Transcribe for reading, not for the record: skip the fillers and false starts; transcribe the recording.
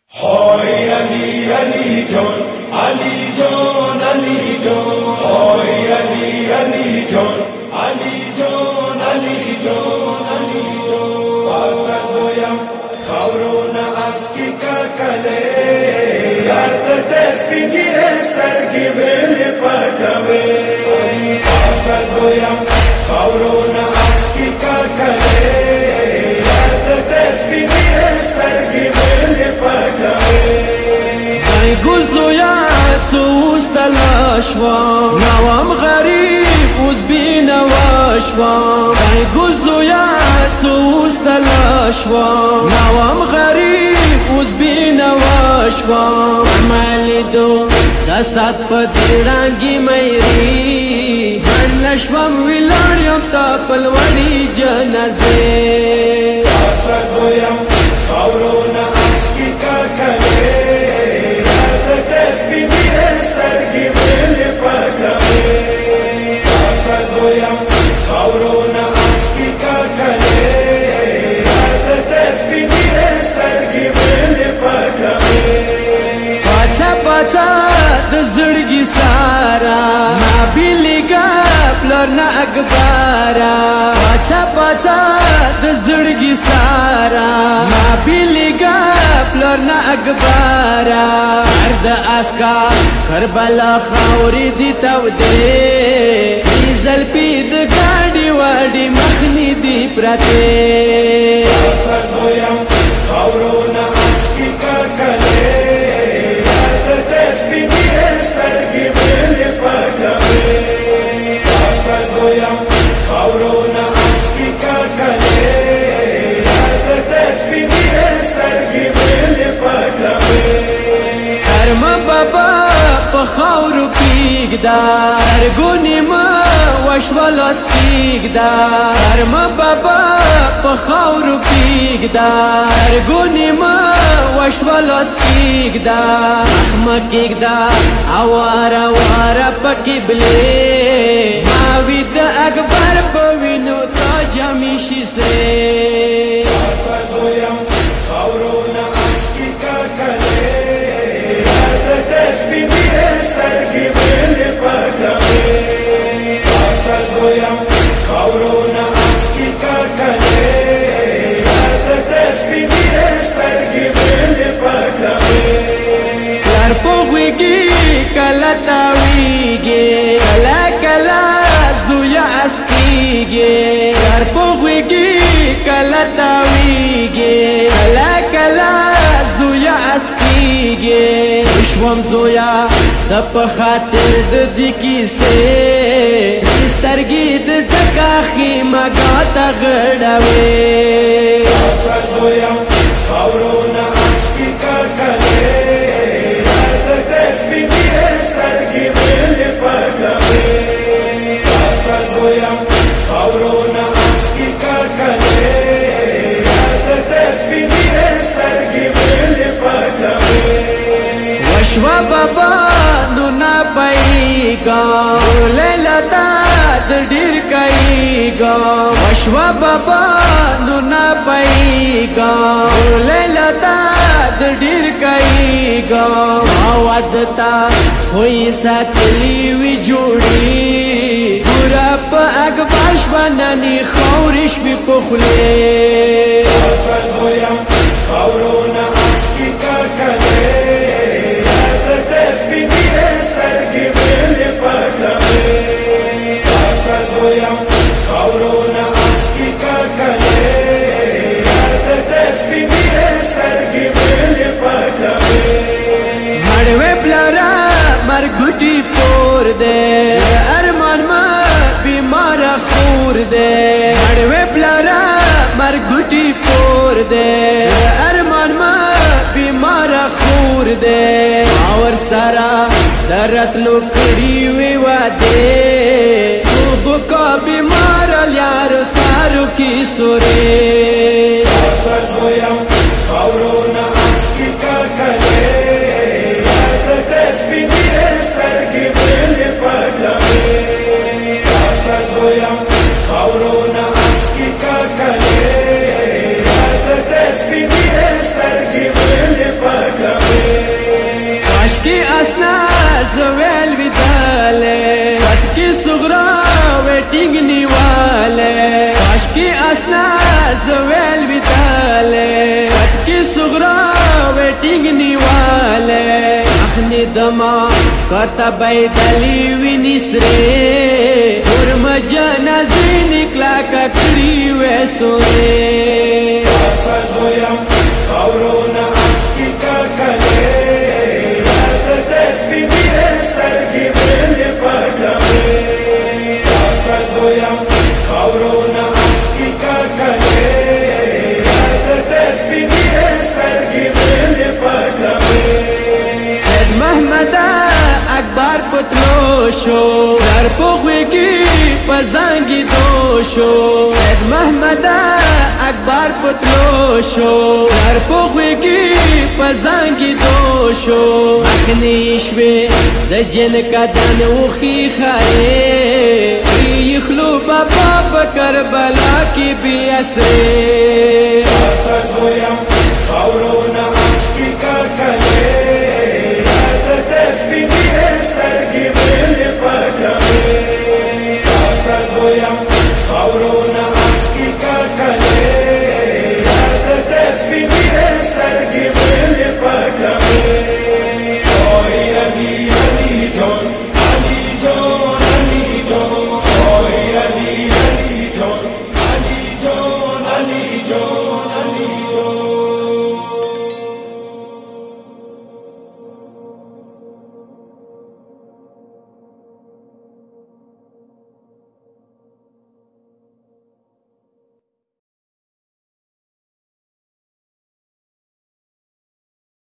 Hoy Ali, Ali John, Ali John, Ali John. Hoy Ali, Ali John, Ali John, Ali John, Ali John. Baca zoya, khaurona aski kakale. Yad tespigi estargi veli patave. Baca zoya, khaurona aski kakale. Yad tespigi estargi veli patave. گوزویا توس تلاشوا نوام غریب اوز بی نواشوا گوزویا توس تلاشوا نوام غریب اوز بی نواشوا مالی دو دست پدرانگی میری بلشوام ویلاریم تا پلوانی جنازه باچا زویم خاورونا اسکی کاکله زړګي سارا ما بیلګا پلر نه اکبارا پاچا پاچا د زړګي سارا ما بیلګا پلر نه اکبارا سرد اسکا کربلا خاورې دي تو دې سیزل پید ګاډي واډي مخني دي پرته پاچا زویم خاورونه اسکی کاکله خاورو کېږدا سرګونې ما وشولاس کېږدا سرما بابا په خاورو کېږدا سرګونې ما وشولاس کېږدا مخ کېږدا اواره واره پکې بلې ماوي د اکبر په وینو تا جامې شي سرې باچا زویم خاورونه اسکی کاکلې کلا تاویږي کلا کلا زویا اسکیږي هر پوغږي کلا تاویږي کلا کلا زویا اسکیږي شوم زویا زپ خاطر د دې کیسه سترګې د ځکه خیمه غاټه غړوي باچا زویا خاورونه اسکی کاکله وشوا بابا نو نا پایګا لیلا دا د ډیر کایګا وشوا بابا نو نا پایګا لیلا دا د ډیر کایګا اودتا خوې ساتلی وی جوړي ګورا په اګباش باندې خورش په پخله باچا زویم خاورونه اسکی کاکله مرګټي پور دے ارمان ما بیمار خور دے اڑوے پلارا مرګټي پور دے ارمان ما بیمار خور دے اور سارا درت لو کړي وی واده صبح کا بیمار یار سارو کی سورې باچا زویم خاورونه اسکی کاکله Start giving ټینګ نیواله اخنی دما کتا بیدلی وینی سره ورم جنازی نکلا ککری ویسوره پاڅه زویا خاورونه اسکی کاکلې د سپینې سترګې مې پټوي پاڅه زویا خاورونه اسکی کاکلې د سپینې سترګې مې پټوي سید محمد اکبر پتلو شو در پوخویگی پزنگی دو شو سید محمد اکبر پتلو شو در پوخویگی پزنگی دو شو مخنیشوی د جن کدن وخی خائے یخلو بابا بکربلا کی بی اسرے پاڅه زویا